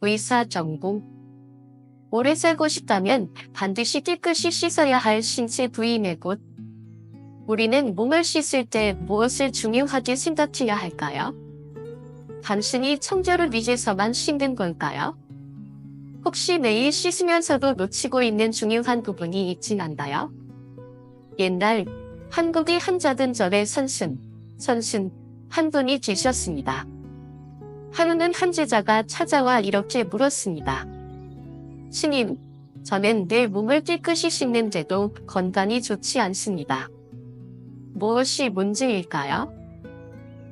의사 전공. 오래 살고 싶다면 반드시 깨끗이 씻어야 할 신체 부위의 곳. 우리는 몸을 씻을 때 무엇을 중요하게 생각해야 할까요? 단순히 청결을 위해서만 씻는 걸까요? 혹시 매일 씻으면서도 놓치고 있는 중요한 부분이 있진 않나요? 옛날 한국의 한자든절의 선슨 한 분이 계셨습니다. 하루는 한 제자가 찾아와 이렇게 물었습니다. 스님, 저는 내 몸을 깨끗이 씻는데도 건강이 좋지 않습니다. 무엇이 문제일까요?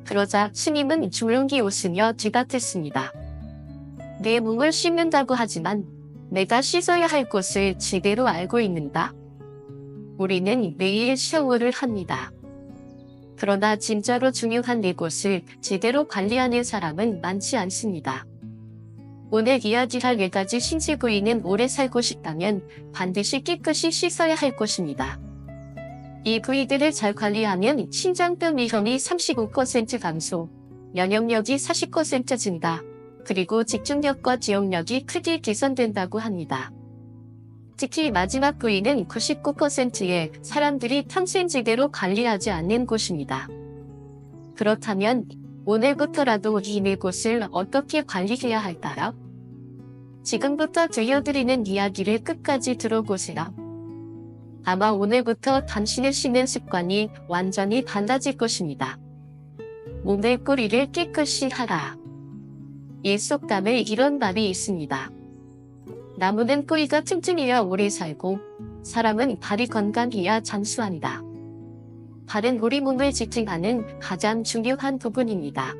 그러자 스님은 조용히 웃으며 대답했습니다. 내 몸을 씻는다고 하지만 내가 씻어야 할 곳을 제대로 알고 있는다. 우리는 매일 샤워를 합니다. 그러나 진짜로 중요한 내 곳을 제대로 관리하는 사람은 많지 않습니다. 오늘 이야기할 4가지 신체 부위는 오래 살고 싶다면 반드시 깨끗이 씻어야 할 것입니다. 이 부위들을 잘 관리하면 심장병 위험이 35% 감소, 면역력이 40% 증가, 그리고 집중력과 기억력이 크게 개선된다고 합니다. 특히 마지막 부위는 99%의 사람들이 평생 제대로 관리하지 않는 곳입니다. 그렇다면 오늘부터라도 이 4곳을 어떻게 관리해야 할까요? 지금부터 들려드리는 이야기를 끝까지 들어보세요. 아마 오늘부터 당신의 씻는 습관이 완전히 달라질 것입니다. 몸의 뿌리를 깨끗이 하라. 이 속담에 이런 말이 있습니다. 나무는 뿌리가 튼튼해야 오래 살고 사람은 발이 건강해야 장수한다. 발은 우리 몸을 지탱하는 가장 중요한 부분입니다.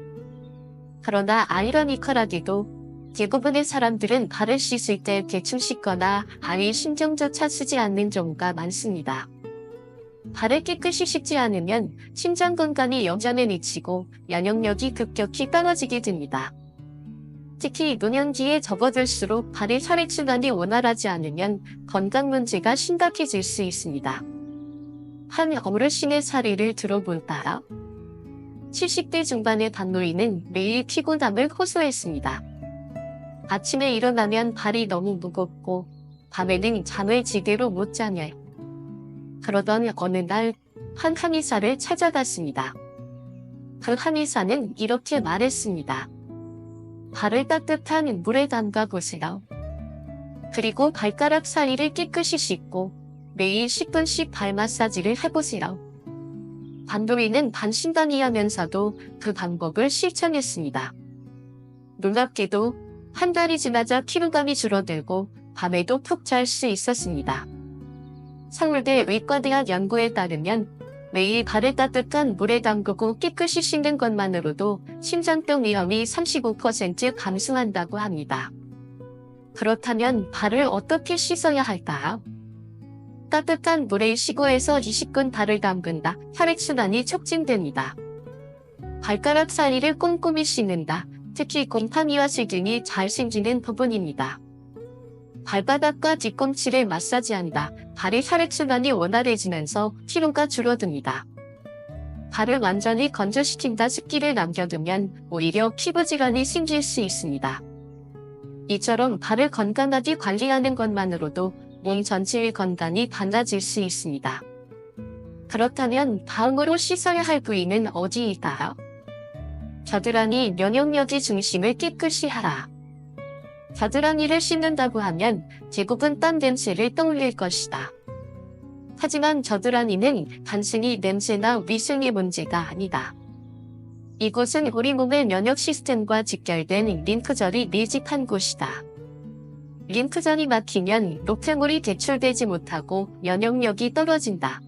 그러나 아이러니컬하게도 대부분의 사람들은 발을 씻을 때 대충 씻거나 아예 신경조차 쓰지 않는 경우가 많습니다. 발을 깨끗이 씻지 않으면 심장 건강이 영향을 미치고 면역력이 급격히 떨어지게 됩니다. 특히 노년기에 접어들수록 발의 혈액순환이 원활하지 않으면 건강 문제가 심각해질 수 있습니다. 한 어르신의 사례를 들어볼까요? 70대 중반의 단노인은 매일 피곤함을 호소했습니다. 아침에 일어나면 발이 너무 무겁고 밤에는 잠을 제대로 못 자며 그러던 어느 날 한 한의사를 찾아갔습니다. 그 한의사는 이렇게 말했습니다. 발을 따뜻한 물에 담가 보세요. 그리고 발가락 사이를 깨끗이 씻고 매일 10분씩 발 마사지를 해보세요. 단노인은 반신반의하면서도 그 방법을 실천했습니다. 놀랍게도 한 달이 지나자 피로감이 줄어들고 밤에도 푹 잘 수 있었습니다. 서울대 의과대학 연구에 따르면 매일 발을 따뜻한 물에 담그고 깨끗이 씻는 것만으로도 심장병 위험이 35% 감소한다고 합니다. 그렇다면 발을 어떻게 씻어야 할까요? 따뜻한 물에 15에서 20분 발을 담근다. 혈액순환이 촉진됩니다. 발가락 사이를 꼼꼼히 씻는다. 특히 곰팡이와 세균이 잘 생기는 부분입니다. 발바닥과 뒤꿈치를 마사지한다. 발의 혈액순환이 원활해지면서 피로가 줄어듭니다. 발을 완전히 건조시킨다. 습기를 남겨두면 오히려 피부질환이 생길 수 있습니다. 이처럼 발을 건강하게 관리하는 것만으로도 몸 전체의 건강이 달라질 수 있습니다. 그렇다면 다음으로 씻어야 할 부위는 어디일까요? 겨드랑이 면역력의 중심을 깨끗이 하라. 겨드랑이를 씻는다고 하면 대부분 땀 냄새를 떠올릴 것이다. 하지만 겨드랑이는 단순히 냄새나 위생의 문제가 아니다. 이곳은 우리 몸의 면역 시스템과 직결된 림프절이 밀집한 곳이다. 림프절이 막히면 노폐물이 배출되지 못하고 면역력이 떨어진다.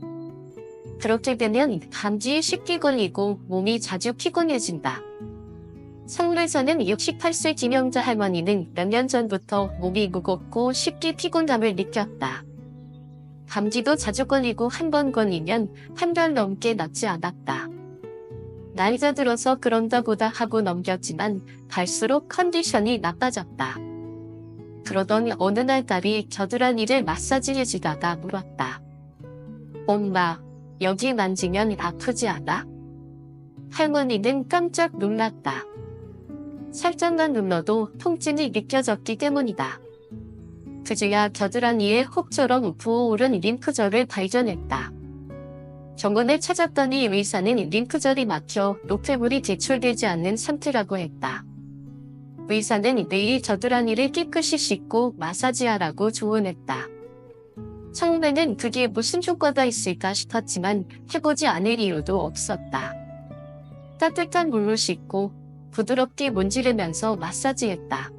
그렇게 되면 감기에 쉽게 걸리고 몸이 자주 피곤해진다. 서울에서는 68세 김영자 할머니는 몇 년 전부터 몸이 무겁고 쉽게 피곤함을 느꼈다. 감기도 자주 걸리고 한 번 걸리면 한 달 넘게 낫지 않았다. 나이가 들어서 그런가 보다 하고 넘겼지만 갈수록 컨디션이 나빠졌다. 그러던 어느 날 딸이 겨드랑이를 마사지해주다가 물었다. 엄마, 여기 만지면 아프지 않아? 할머니는 깜짝 놀랐다. 살짝만 눌러도 통증이 느껴졌기 때문이다. 그제야 겨드랑이에 혹처럼 부어오른 림프절을 발견했다. 병원에 찾았더니 의사는 림프절이 막혀 노폐물이 제출되지 않는 상태라고 했다. 의사는 매일 겨드랑이를 깨끗이 씻고 마사지하라고 조언했다. 처음에는 그게 무슨 효과가 있을까 싶었지만 해보지 않을 이유도 없었다. 따뜻한 물로 씻고 부드럽게 문지르면서 마사지했다.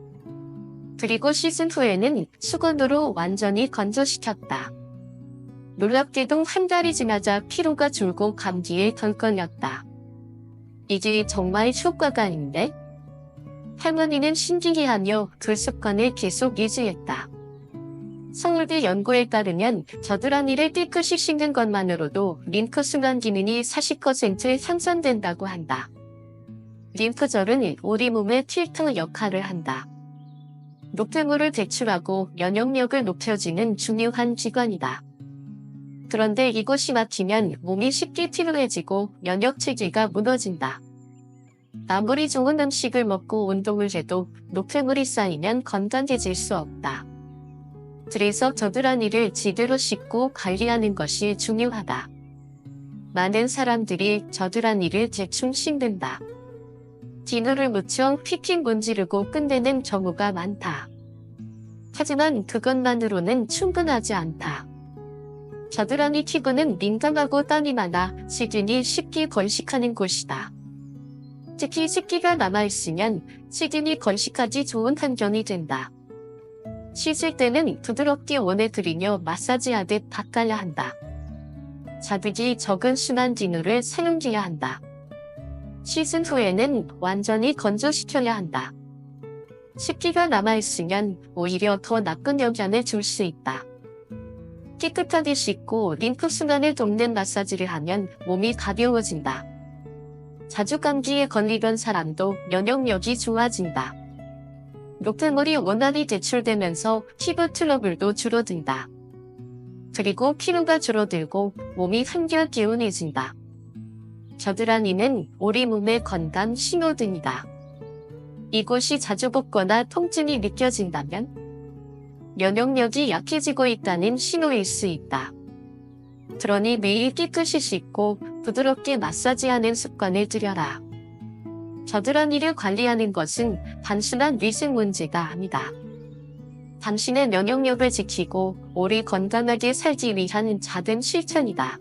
그리고 씻은 후에는 수건으로 완전히 건조시켰다. 놀랍게도 한 달이 지나자 피로가 줄고 감기에 덜 걸렸다. 이게 정말 효과가 있네? 할머니는 신기해하며 그 습관을 계속 유지했다. 서울대 연구에 따르면 겨드랑이를 깨끗이 씻는 것만으로도 림프 순환 기능이 40% 향상된다고 한다. 림프절은 우리 몸의 필터 역할을 한다. 노폐물을 배출하고 면역력을 높여주는 중요한 기관이다. 그런데 이곳이 막히면 몸이 쉽게 피로해지고 면역 체계가 무너진다. 아무리 좋은 음식을 먹고 운동을 해도 노폐물이 쌓이면 건강해질 수 없다. 그래서 겨드랑이를 제대로 씻고 관리하는 것이 중요하다. 많은 사람들이 겨드랑이를 대충 씻는다. 비누를 묻혀 픽픽 문지르고 끝내는 경우가 많다. 하지만 그것만으로는 충분하지 않다. 겨드랑이 피부는 민감하고 땀이 많아 세균이 쉽게 번식하는 곳이다. 특히 습기가 남아있으면 세균이 번식하기 좋은 환경이 된다. 씻을 때는 부드럽게 원에 들이며 마사지하듯 닦아야 한다. 자극이 적은 순한 비누를 사용해야 한다. 씻은 후에는 완전히 건조시켜야 한다. 습기가 남아있으면 오히려 더 나쁜 영향을 줄 수 있다. 깨끗하게 씻고 림프 순환을 돕는 마사지를 하면 몸이 가벼워진다. 자주 감기에 걸리던 사람도 면역력이 좋아진다. 노폐물이 원활히 배출되면서 피부 트러블도 줄어든다. 그리고 피로가 줄어들고 몸이 한결 개운해진다. 겨드랑이는 우리 몸의 건강 신호등이다. 이곳이 자주 붓거나 통증이 느껴진다면 면역력이 약해지고 있다는 신호일 수 있다. 그러니 매일 깨끗이 씻고 부드럽게 마사지하는 습관을 들여라. 겨드랑이를 관리하는 것은 단순한 위생 문제가 아니다. 당신의 면역력을 지키고 오래 건강하게 살기 위한 작은 실천이다.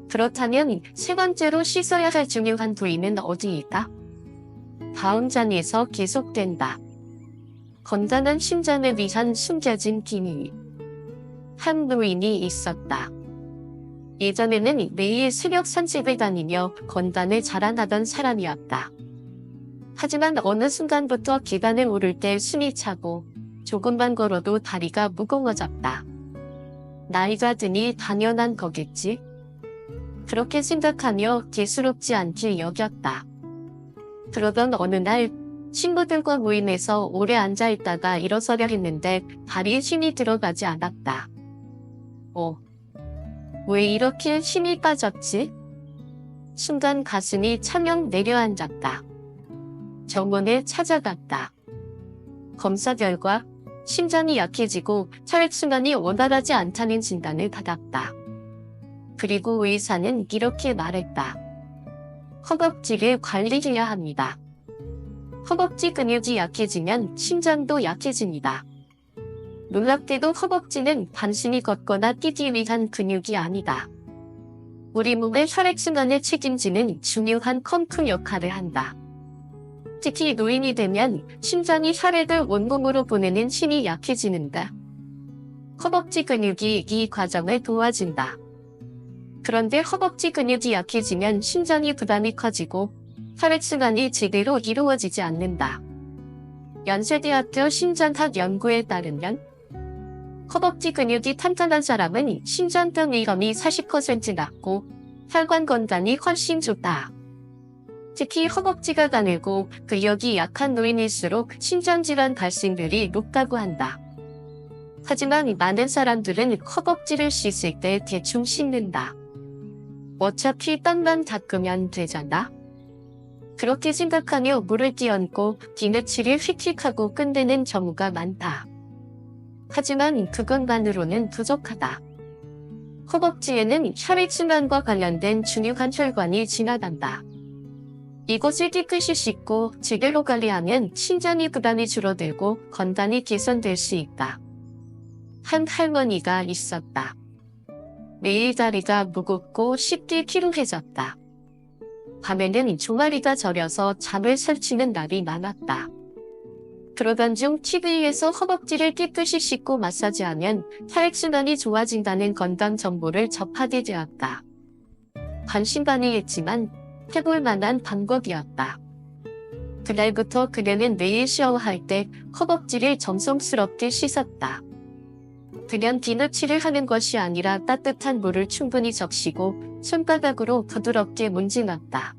그렇다면 세 번째로 씻어야 할 중요한 부위는 어디일까? 다음 장에서 계속된다. 건강한 심장을 위한 숨겨진 비밀. 한 노인이 있었다. 예전에는 매일 새벽 산책을 다니며 건강을 자랑하던 사람이었다. 하지만 어느 순간부터 계단을 오를 때 숨이 차고 조금만 걸어도 다리가 무거워졌다. 나이가 드니 당연한 거겠지? 그렇게 생각하며 대수롭지 않게 여겼다. 그러던 어느 날 친구들과 모임에서 오래 앉아있다가 일어서려 했는데 다리에 힘이 들어가지 않았다. 왜 이렇게 힘이 빠졌지? 순간 가슴이 차명 내려앉았다. 병원에 찾아갔다. 검사 결과 심장이 약해지고 혈액순환이 원활하지 않다는 진단을 받았다. 그리고 의사는 이렇게 말했다. 허벅지를 관리해야 합니다. 허벅지 근육이 약해지면 심장도 약해집니다. 놀랍게도 허벅지는 단순히 걷거나 뛰기 위한 근육이 아니다. 우리 몸의 혈액순환을 책임지는 중요한 펌프 역할을 한다. 특히 노인이 되면 심장이 혈액을 온몸으로 보내는 힘이 약해지는다. 허벅지 근육이 이 과정을 도와준다. 그런데 허벅지 근육이 약해지면 심장이 부담이 커지고 혈액순환이 제대로 이루어지지 않는다. 연세대학교 심장학 연구에 따르면 허벅지 근육이 탄탄한 사람은 심장병 위험이 40% 낮고 혈관 건강이 훨씬 좋다. 특히 허벅지가 가늘고 근력이 약한 노인일수록 심장질환 발생률이 높다고 한다. 하지만 많은 사람들은 허벅지를 씻을 때 대충 씻는다. 어차피 땀만 닦으면 되잖아. 그렇게 생각하며 물을 끼얹고 뒤늦이를 휙휙하고 끝내는 경우가 많다. 하지만 그것만으로는 부족하다. 허벅지에는 혈액순환과 관련된 중요한 혈관이 지나간다. 이곳을 깨끗이 씻고 제대로 관리하면 신장의 부담이 줄어들고 건강이 개선될 수 있다. 한 할머니가 있었다. 매일 다리가 무겁고 쉽게 피로해졌다. 밤에는 종아리가 저려서 잠을 설치는 날이 많았다. 그러던 중 TV에서 허벅지를 깨끗이 씻고 마사지하면 혈액순환이 좋아진다는 건강 정보를 접하게 되었다. 반신반의했지만 해볼 만한 방법이었다. 그날부터 그녀는 매일 샤워할 때 허벅지를 정성스럽게 씻었다. 그냥 뒤늦이를 하는 것이 아니라 따뜻한 물을 충분히 적시고 손바닥으로 부드럽게 문질렀다.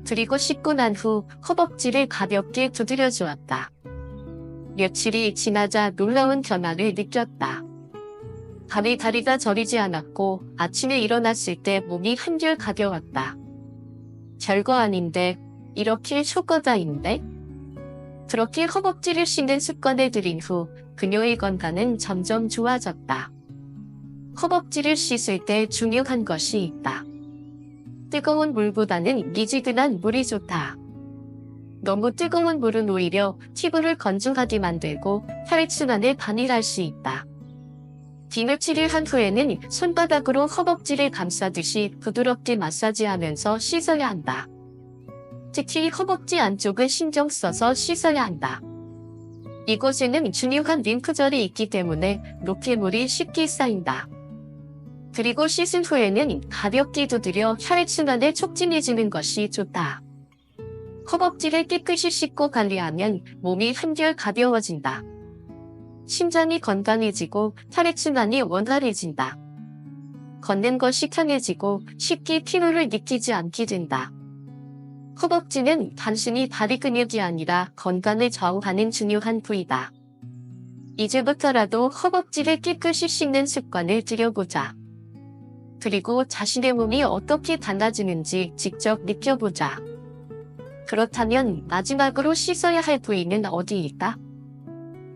그리고 씻고 난 후 허벅지를 가볍게 두드려 주었다. 며칠이 지나자 놀라운 변화를 느꼈다. 밤에 다리가 저리지 않았고 아침에 일어났을 때 몸이 한결 가벼웠다. 별거 아닌데 이렇게 효과가인데? 그렇게 허벅지를 씻는 습관을 들인 후 그녀의 건강은 점점 좋아졌다. 허벅지를 씻을 때 중요한 것이 있다. 뜨거운 물보다는 미지근한 물이 좋다. 너무 뜨거운 물은 오히려 피부를 건조하게 만들고 혈액순환을 방해할 수 있다. 뒤늦이를 한 후에는 손바닥으로 허벅지를 감싸듯이 부드럽게 마사지하면서 씻어야 한다. 특히 허벅지 안쪽을 신경 써서 씻어야 한다. 이곳에는 중요한 림프절이 있기 때문에 노폐물이 쉽게 쌓인다. 그리고 씻은 후에는 가볍게 두드려 혈액순환을 촉진해주는 것이 좋다. 허벅지를 깨끗이 씻고 관리하면 몸이 한결 가벼워진다. 심장이 건강해지고 혈액순환이 원활해진다. 걷는 것이 편해지고 쉽게 피로를 느끼지 않게 된다. 허벅지는 단순히 다리 근육이 아니라 건강을 좌우하는 중요한 부위다. 이제부터라도 허벅지를 깨끗이 씻는 습관을 들여보자. 그리고 자신의 몸이 어떻게 달라지는지 직접 느껴보자. 그렇다면 마지막으로 씻어야 할 부위는 어디일까?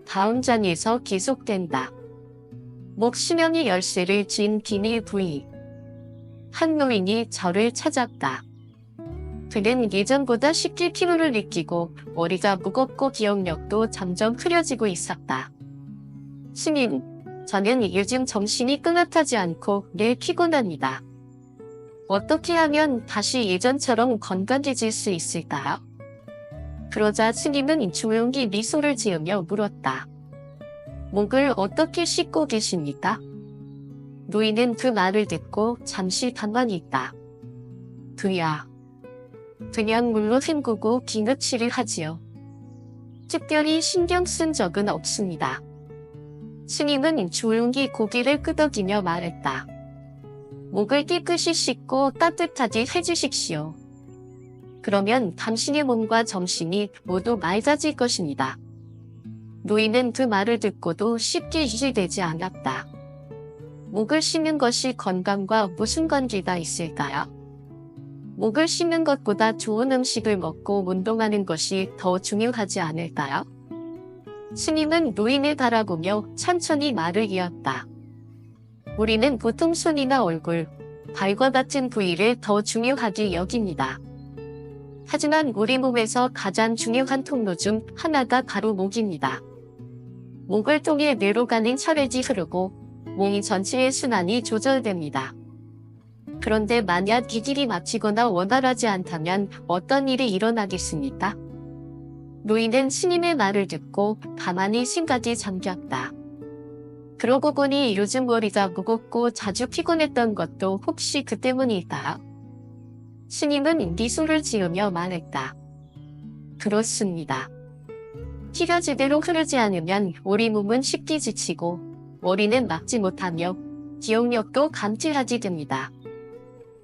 다음 장에서 계속된다. 목 수명의 열쇠를 쥔 비밀 부위. 한 노인이 저를 찾았다. 그는 예전보다 쉽게 피로를 느끼고 머리가 무겁고 기억력도 점점 흐려지고 있었다. 스님, 저는 요즘 정신이 끄덕하지 않고 늘 피곤합니다. 어떻게 하면 다시 예전처럼 건강해질 수 있을까요? 그러자 스님은 조용히 미소를 지으며 물었다. 목을 어떻게 씻고 계십니까? 노인은 그 말을 듣고 잠시 가만히 있다. 그냥 물로 헹구고 뒤늦이를 하지요. 특별히 신경 쓴 적은 없습니다. 스님은 조용히 고개를 끄덕이며 말했다. 목을 깨끗이 씻고 따뜻하게 해주십시오. 그러면 당신의 몸과 정신이 모두 맑아질 것입니다. 노인은 그 말을 듣고도 쉽게 이해되지 않았다. 목을 씻는 것이 건강과 무슨 관계가 있을까요? 목을 씻는 것보다 좋은 음식을 먹고 운동하는 것이 더 중요하지 않을까요? 스님은 노인을 바라보며 천천히 말을 이었다. 우리는 보통 손이나 얼굴, 발과 같은 부위를 더 중요하게 여깁니다. 하지만 우리 몸에서 가장 중요한 통로 중 하나가 바로 목입니다. 목을 통해 뇌로 가는 혈액이 흐르고 몸 전체의 순환이 조절됩니다. 그런데 만약 이 길이 막히거나 원활하지 않다면 어떤 일이 일어나겠습니까? 노인은 스님의 말을 듣고 가만히 생각에 잠겼다. 그러고 보니 요즘 머리가 무겁고 자주 피곤했던 것도 혹시 그 때문일까요? 스님은 미소를 지으며 말했다. 그렇습니다. 피가 제대로 흐르지 않으면 우리 몸은 쉽게 지치고 머리는 막지 못하며 기억력도 감퇴하게 됩니다.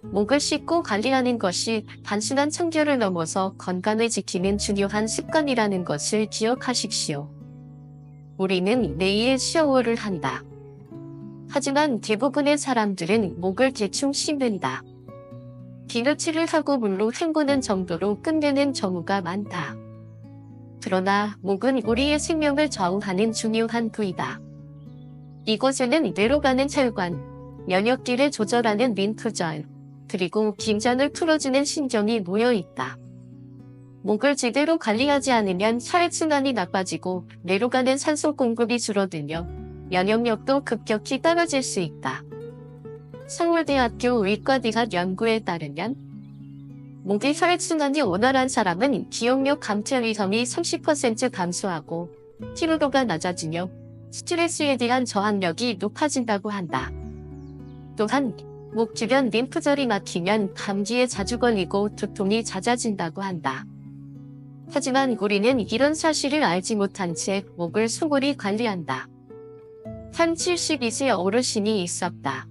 목을 씻고 관리하는 것이 단순한 청결을 넘어서 건강을 지키는 중요한 습관이라는 것을 기억하십시오. 우리는 매일 샤워를 한다. 하지만 대부분의 사람들은 목을 대충 씻는다. 기너치를 하고 물로 헹구는 정도로 끝내는 경우가 많다. 그러나 목은 우리의 생명을 좌우하는 중요한 부위다. 이곳에는 뇌로 가는 혈관, 면역기를 조절하는 림프절, 그리고 긴장을 풀어주는 신경이 모여 있다. 목을 제대로 관리하지 않으면 혈액순환이 나빠지고 뇌로 가는 산소 공급이 줄어들며 면역력도 급격히 떨어질 수 있다. 서울대학교 의과대학 연구에 따르면 목의 혈액순환이 원활한 사람은 기억력 감퇴 위험이 30% 감소하고 피로도가 낮아지며 스트레스에 대한 저항력이 높아진다고 한다. 또한 목 주변 림프절이 막히면 감기에 자주 걸리고 두통이 잦아진다고 한다. 하지만 우리는 이런 사실을 알지 못한 채 목을 소홀히 관리한다. 한 72세 어르신이 있었다.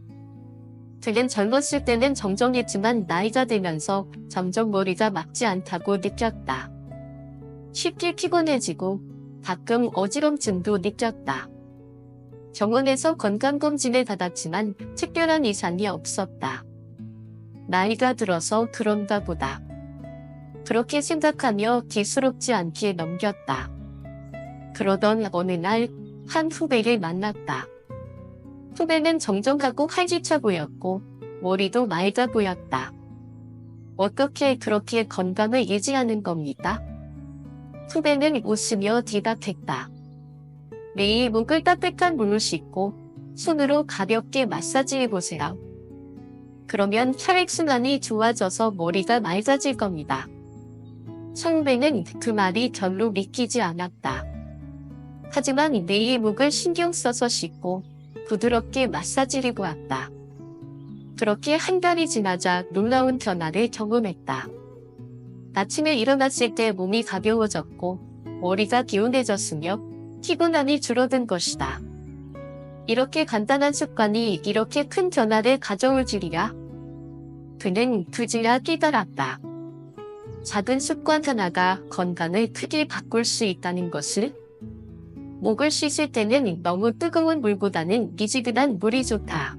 그는 젊었을 때는 정정했지만 나이가 들면서 점점 머리가 막지 않다고 느꼈다. 쉽게 피곤해지고 가끔 어지럼증도 느꼈다. 병원에서 건강검진을 받았지만 특별한 이상이 없었다. 나이가 들어서 그런가 보다. 그렇게 생각하며 기스럽지 않게 넘겼다. 그러던 어느 날 한 후배를 만났다. 후배는 정정하고 활기차 보였고 머리도 맑아 보였다. 어떻게 그렇게 건강을 유지하는 겁니까? 후배는 웃으며 대답했다. 매일 목을 따뜻한 물로 씻고 손으로 가볍게 마사지해보세요. 그러면 혈액순환이 좋아져서 머리가 맑아질 겁니다. 선배는 그 말이 별로 믿기지 않았다. 하지만 매일 목을 신경 써서 씻고 부드럽게 마사지를 보았다. 그렇게 한 달이 지나자 놀라운 변화를 경험했다. 아침에 일어났을 때 몸이 가벼워졌고 머리가 개운해졌으며 피곤함이 줄어든 것이다. 이렇게 간단한 습관이 이렇게 큰 변화를 가져올 줄이야? 그는 그제야 깨달았다. 작은 습관 하나가 건강을 크게 바꿀 수 있다는 것을. 목을 씻을 때는 너무 뜨거운 물보다는 미지근한 물이 좋다.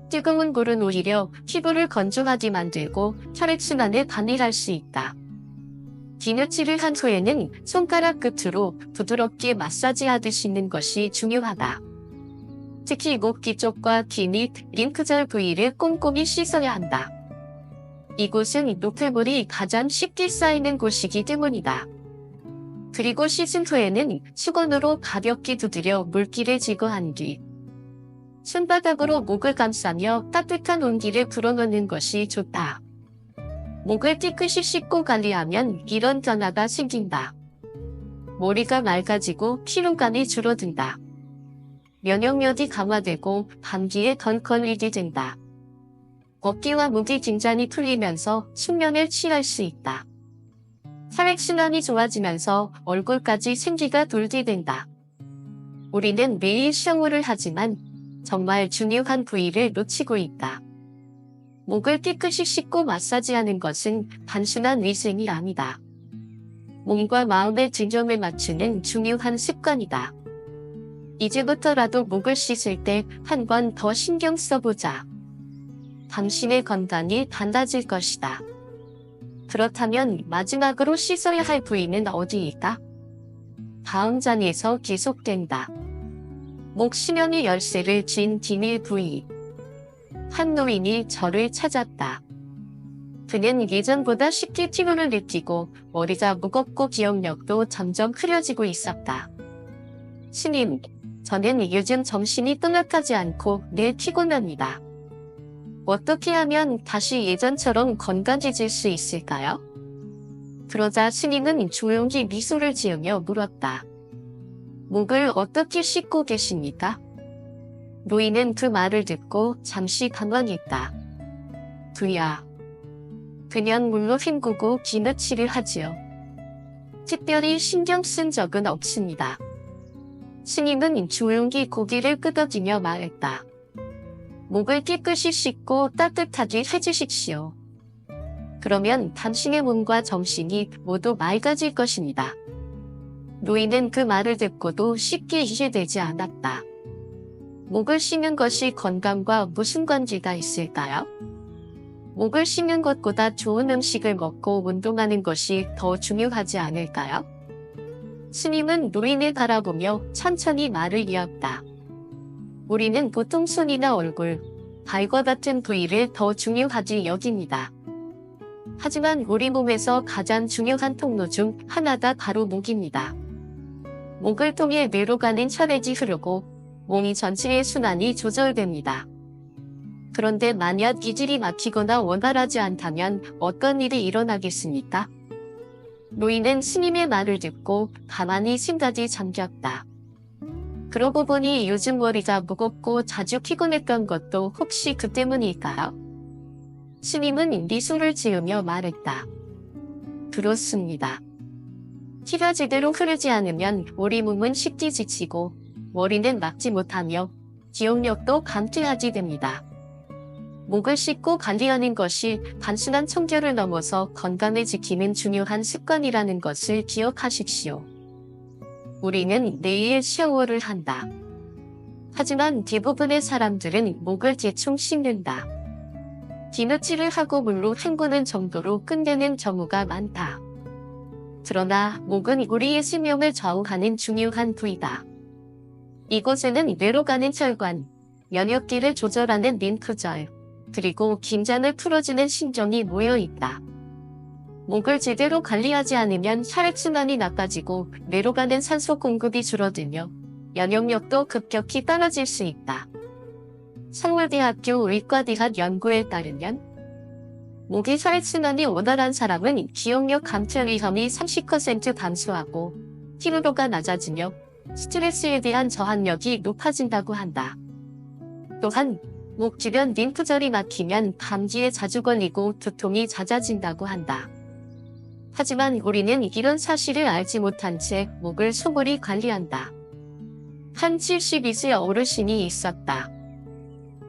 뜨거운 물은 오히려 피부를 건조하게 만들고 혈액순환을 방해할 수 있다. 기너치를 한 후에는 손가락 끝으로 부드럽게 마사지하듯 씻는 것이 중요하다. 특히 목 뒤쪽과 귀 및 림프절 부위를 꼼꼼히 씻어야 한다. 이곳은 노폐물이 가장 쉽게 쌓이는 곳이기 때문이다. 그리고 씻은 후에는 수건으로 가볍게 두드려 물기를 제거한 뒤 손바닥으로 목을 감싸며 따뜻한 온기를 불어넣는 것이 좋다. 목을 깨끗이 씻고 관리하면 이런 변화가 생긴다. 머리가 맑아지고 피로감이 줄어든다. 면역력이 강화되고 감기에 덜 걸리게 된다. 어깨와 목의 긴장이 풀리면서 숙면을 취할 수 있다. 혈액순환이 좋아지면서 얼굴까지 생기가 돌게 된다. 우리는 매일 샤워를 하지만 정말 중요한 부위를 놓치고 있다. 목을 깨끗이 씻고 마사지하는 것은 단순한 위생이 아니다. 몸과 마음의 균형을 맞추는 중요한 습관이다. 이제부터라도 목을 씻을 때 한 번 더 신경 써보자. 당신의 건강이 달라질 것이다. 그렇다면 마지막으로 씻어야 할 부위는 어디일까? 다음 장에서 계속된다. 목 심연의 열쇠를 쥔 비밀 부위. 한 노인이 저를 찾았다. 그는 예전보다 쉽게 피로를 느끼고 머리가 무겁고 기억력도 점점 흐려지고 있었다. 스님, 저는 요즘 정신이 뚜렷하지 않고 늘 피곤합니다. 어떻게 하면 다시 예전처럼 건강해질 수 있을까요? 그러자 스님은 조용히 미소를 지으며 물었다. 목을 어떻게 씻고 계십니까? 노인은 그 말을 듣고 잠시 당황했다. 그야. 그냥 물로 헹구고 기너치를 하지요. 특별히 신경 쓴 적은 없습니다. 스님은 조용히 고개를 끄덕이며 말했다. 목을 깨끗이 씻고 따뜻하게 해주십시오. 그러면 당신의 몸과 정신이 모두 맑아질 것입니다. 노인은 그 말을 듣고도 쉽게 이해되지 않았다. 목을 쉬는 것이 건강과 무슨 관계가 있을까요? 목을 씻는 것보다 좋은 음식을 먹고 운동하는 것이 더 중요하지 않을까요? 스님은 노인을 바라보며 천천히 말을 이었다. 우리는 보통 손이나 얼굴, 발과 같은 부위를 더 중요하게 여깁니다. 하지만 우리 몸에서 가장 중요한 통로 중 하나가 바로 목입니다. 목을 통해 뇌로 가는 혈액이 흐르고 몸이 전체의 순환이 조절됩니다. 그런데 만약 기질이 막히거나 원활하지 않다면 어떤 일이 일어나겠습니까? 노인은 스님의 말을 듣고 가만히 생각이 잠겼다. 그러고 보니 요즘 머리가 무겁고 자주 피곤했던 것도 혹시 그 때문일까요? 스님은 미소를 지으며 말했다. 그렇습니다. 피가 제대로 흐르지 않으면 우리 몸은 쉽게 지치고 머리는 막지 못하며 기억력도 감퇴하게 됩니다. 목을 씻고 관리하는 것이 단순한 청결을 넘어서 건강을 지키는 중요한 습관이라는 것을 기억하십시오. 우리는 매일 샤워를 한다. 하지만 대부분의 사람들은 목을 대충 씻는다. 비누칠을 하고 물로 헹구는 정도로 끝내는 경우가 많다. 그러나 목은 우리의 수명을 좌우하는 중요한 부위다. 이곳에는 뇌로 가는 혈관, 면역기를 조절하는 림프절, 그리고 긴장을 풀어주는 신경이 모여있다. 목을 제대로 관리하지 않으면 혈액순환이 나빠지고 뇌로 가는 산소 공급이 줄어들며 면역력도 급격히 떨어질 수 있다. 서울대학교 의과대학 연구에 따르면 목의 혈액순환이 원활한 사람은 기억력 감퇴 위험이 30% 감소하고 피로도가 낮아지며 스트레스에 대한 저항력이 높아진다고 한다. 또한 목 주변 림프절이 막히면 감기에 자주 걸리고 두통이 잦아진다고 한다. 하지만 우리는 이런 사실을 알지 못한 채 목을 소홀히 관리한다. 한 72세 어르신이 있었다.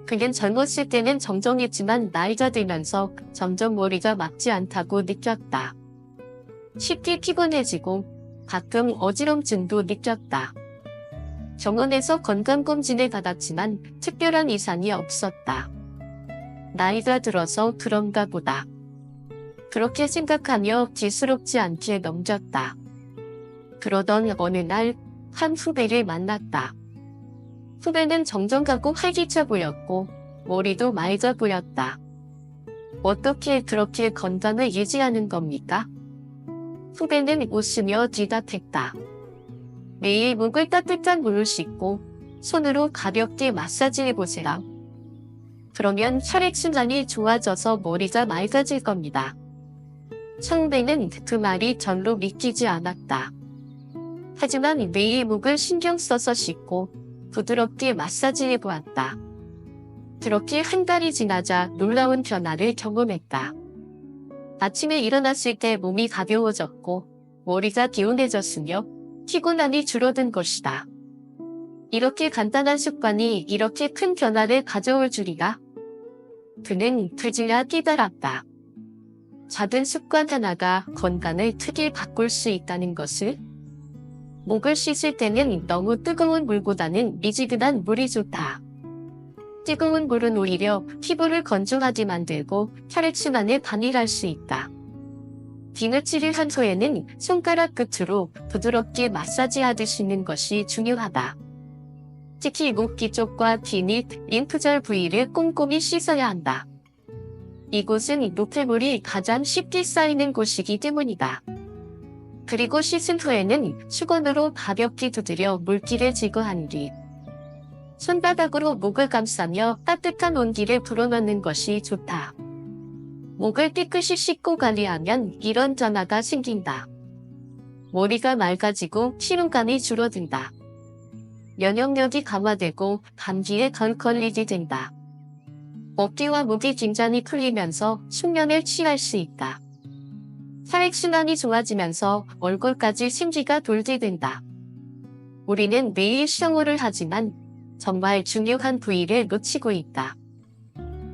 그는 젊었을 때는 정정했지만 나이가 들면서 점점 머리가 막지 않다고 느꼈다. 쉽게 피곤해지고 가끔 어지럼증도 느꼈다. 병원에서 건강검진을 받았지만 특별한 이상이 없었다. 나이가 들어서 그런가 보다. 그렇게 생각하며 지스럽지 않게 넘겼다. 그러던 어느 날 한 후배를 만났다. 후배는 정정하고 활기차 보였고 머리도 맑아 보였다. 어떻게 그렇게 건강을 유지하는 겁니까? 후배는 웃으며 대답했다. 매일 목을 따뜻한 물로 씻고 손으로 가볍게 마사지해보세요. 그러면 혈액순환이 좋아져서 머리가 맑아질 겁니다. 선배는 그 말이 전로 믿기지 않았다. 하지만 매일 목을 신경 써서 씻고 부드럽게 마사지해보았다. 그렇게 한 달이 지나자 놀라운 변화를 경험했다. 아침에 일어났을 때 몸이 가벼워졌고 머리가 개운해졌으며 피곤함이 줄어든 것이다. 이렇게 간단한 습관이 이렇게 큰 변화를 가져올 줄이야? 그는 그제야 깨달았다. 작은 습관 하나가 건강을 크게 바꿀 수 있다는 것을. 목을 씻을 때는 너무 뜨거운 물보다는 미지근한 물이 좋다. 뜨거운 물은 오히려 피부를 건조하게 만들고 혈액순환에 방해할 수 있다. 비누칠을 한 후에는 손가락 끝으로 부드럽게 마사지하듯 씻는 것이 중요하다. 특히 목 뒤쪽과 비밑, 림프절 부위를 꼼꼼히 씻어야 한다. 이곳은 노폐물이 가장 쉽게 쌓이는 곳이기 때문이다. 그리고 씻은 후에는 수건으로 가볍게 두드려 물기를 제거한 뒤 손바닥으로 목을 감싸며 따뜻한 온기를 불어넣는 것이 좋다. 목을 깨끗이 씻고 관리하면 이런 변화가 생긴다. 머리가 맑아지고 피로감이 줄어든다. 면역력이 강화되고 감기에 덜 걸리게 된다. 어깨와 목의 긴장이 풀리면서 숙면을 취할 수 있다. 혈액순환이 좋아지면서 얼굴까지 생기가 돌게 된다. 우리는 매일 샤워를 하지만 정말 중요한 부위를 놓치고 있다.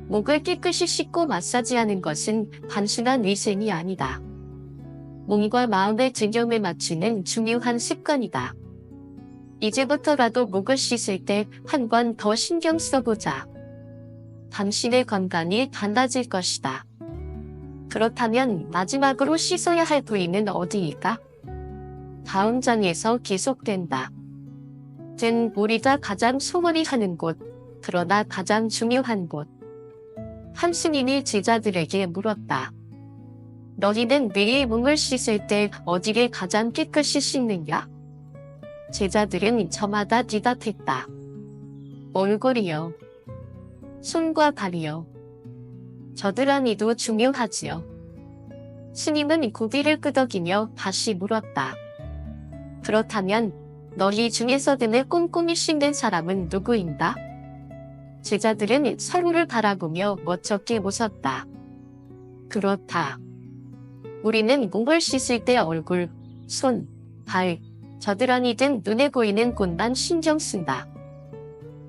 목을 깨끗이 씻고 마사지하는 것은 단순한 위생이 아니다. 몸과 마음의 균형을 맞추는 중요한 습관이다. 이제부터라도 목을 씻을 때 한 번 더 신경 써보자. 당신의 건강이 달라질 것이다. 그렇다면 마지막으로 씻어야 할 부위는 어디일까? 다음 장에서 계속된다. 등 우리가 가장 소홀히 하는 곳, 그러나 가장 중요한 곳. 한 스님이 제자들에게 물었다. 너희는 매일 몸을 씻을 때 어디를 가장 깨끗이 씻느냐? 제자들은 저마다 대답했다. 얼굴이요. 손과 발이요. 겨드랑이도 중요하지요. 스님은 고개를 끄덕이며 다시 물었다. 그렇다면 너희 중에서 등을 꼼꼼히 씻는 사람은 누구인가? 제자들은 서로를 바라보며 멋쩍게 웃었다. 그렇다. 우리는 몸을 씻을 때 얼굴, 손, 발, 겨드랑이 등 눈에 보이는 곳만 신경 쓴다.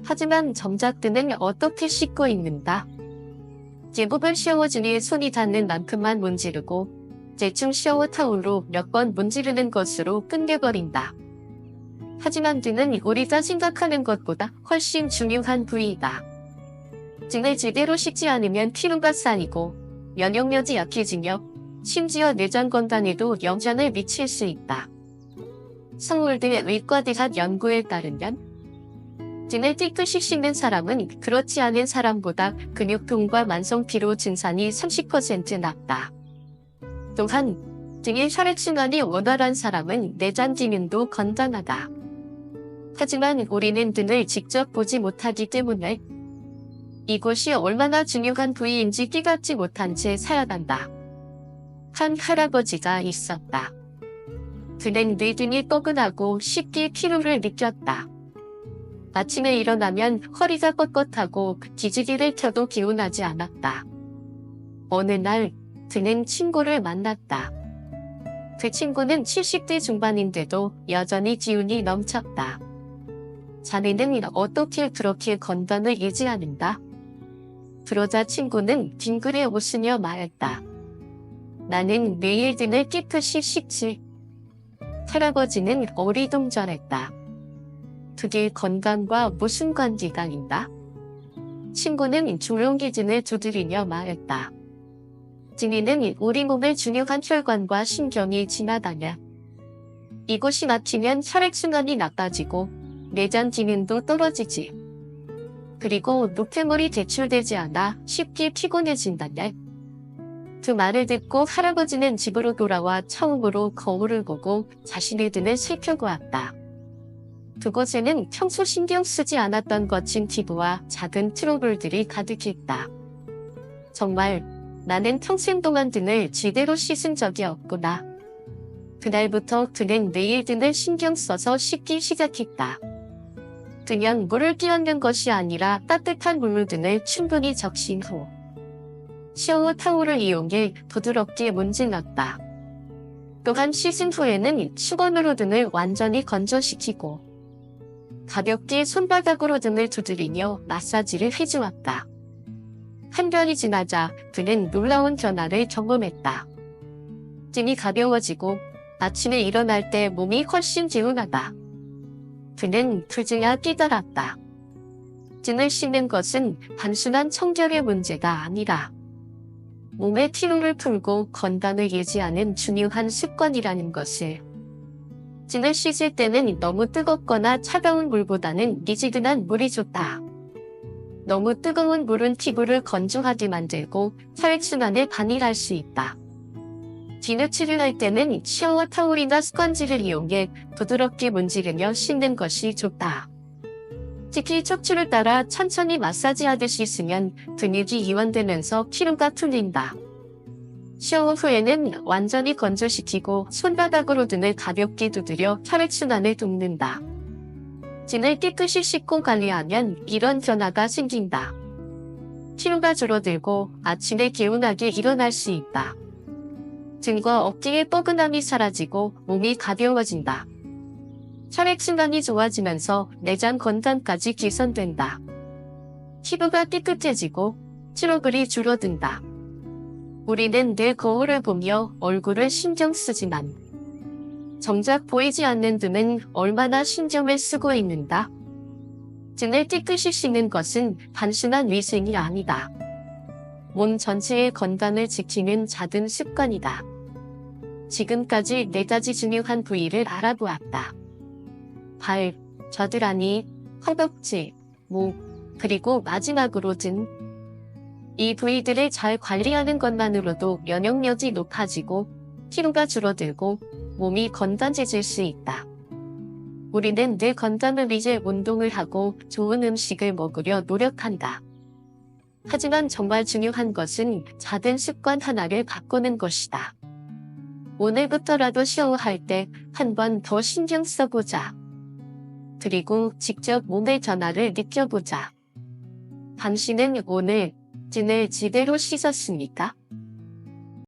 하지만 정작 등은 어떻게 씻고 있는가? 대부분 샤워진에 손이 닿는 만큼만 문지르고 대충 샤워 타올로 몇 번 문지르는 것으로 끝내버린다. 하지만 등은 우리가 생각하는 것보다 훨씬 중요한 부위이다. 등을 제대로 씻지 않으면 피로가 쌓이고 면역력이 약해지며 심지어 내장 건강에도 영향을 미칠 수 있다. 서울대 의과대학 연구에 따르면 등을 깨끗이 씻는 사람은 그렇지 않은 사람보다 근육통과 만성피로 증상이 30% 낮다. 또한 등의 혈액순환이 원활한 사람은 내장 기능도 건강하다. 하지만 우리는 등을 직접 보지 못하기 때문에 이곳이 얼마나 중요한 부위인지 깨닫지 못한 채 살아간다. 한 할아버지가 있었다. 그는 뇌 등이 뻐근하고 쉽게 피로를 느꼈다. 아침에 일어나면 허리가 뻣뻣하고 기지개를 켜도 개운하지 않았다. 어느 날 그는 친구를 만났다. 그 친구는 70대 중반인데도 여전히 기운이 넘쳤다. 자네는 어떻게 그렇게 건강을 유지하는가? 그러자 친구는 빙그레 웃으며 말했다. 나는 매일 등을 깨끗이 씻지. 할아버지는 어리둥절했다. 그게 건강과 무슨 관계가 있나? 친구는 조용히 등을 두드리며 말했다. 등에는 우리 몸의 중요한 혈관과 신경이 지나다녀. 이곳이 막히면 혈액순환이 나빠지고 내장 기능도 떨어지지. 그리고 노폐물이 배출되지 않아 쉽게 피곤해진다네. 그 말을 듣고 할아버지는 집으로 돌아와 처음으로 거울을 보고 자신의 등을 살펴보았다. 그곳에는 평소 신경 쓰지 않았던 거친 피부와 작은 트러블들이 가득했다. 정말 나는 평생 동안 등을 제대로 씻은 적이 없구나. 그날부터 그는 매일 등을 신경 써서 씻기 시작했다. 그냥 물을 끼얹는 것이 아니라 따뜻한 물로 등을 충분히 적신 후 샤워 타올을 이용해 부드럽게 문질렀다. 또한 씻은 후에는 수건으로 등을 완전히 건조시키고 가볍게 손바닥으로 등을 두드리며 마사지를 해주었다. 한 달이 지나자 그는 놀라운 변화를 경험했다. 등이 가벼워지고 아침에 일어날 때 몸이 훨씬 개운하다. 그는 그제야 깨달았다. 등을 씻는 것은 단순한 청결의 문제가 아니라 몸의 피로를 풀고 건강을 유지하는 중요한 습관이라는 것을. 등을 씻을 때는 너무 뜨겁거나 차가운 물보다는 미지근한 물이 좋다. 너무 뜨거운 물은 피부를 건조하게 만들고 혈액순환을 방해할 수 있다. 뒤누칠을 할 때는 샤워 타올이나 스펀지를 이용해 부드럽게 문지르며 씻는 것이 좋다. 특히 척추를 따라 천천히 마사지하듯이 씻으면 근육이 이완되면서 피로가 풀린다. 샤워 후에는 완전히 건조시키고 손바닥으로 등을 가볍게 두드려 혈액순환을 돕는다. 등을 깨끗이 씻고 관리하면 이런 변화가 생긴다. 피로가 줄어들고 아침에 개운하게 일어날 수 있다. 등과 어깨의 뻐근함이 사라지고 몸이 가벼워진다. 혈액순환이 좋아지면서 내장 건강까지 개선된다. 피부가 깨끗해지고 트러블이 줄어든다. 우리는 늘 거울을 보며 얼굴을 신경 쓰지만 정작 보이지 않는 등은 얼마나 신경을 쓰고 있는가? 등을 깨끗이 씻는 것은 단순한 위생이 아니다. 몸 전체의 건강을 지키는 작은 습관이다. 지금까지 4가지 중요한 부위를 알아보았다. 발, 겨드랑이, 허벅지, 목, 그리고 마지막으로 등. 이 부위들을 잘 관리하는 것만으로도 면역력이 높아지고 피로가 줄어들고 몸이 건강해질 수 있다. 우리는 늘 건강을 위해 운동을 하고 좋은 음식을 먹으려 노력한다. 하지만 정말 중요한 것은 작은 습관 하나를 바꾸는 것이다. 오늘부터라도 샤워할 때 한 번 더 신경 써보자. 그리고 직접 몸의 변화를 느껴보자. 당신은 오늘 등을 제대로 씻었습니까?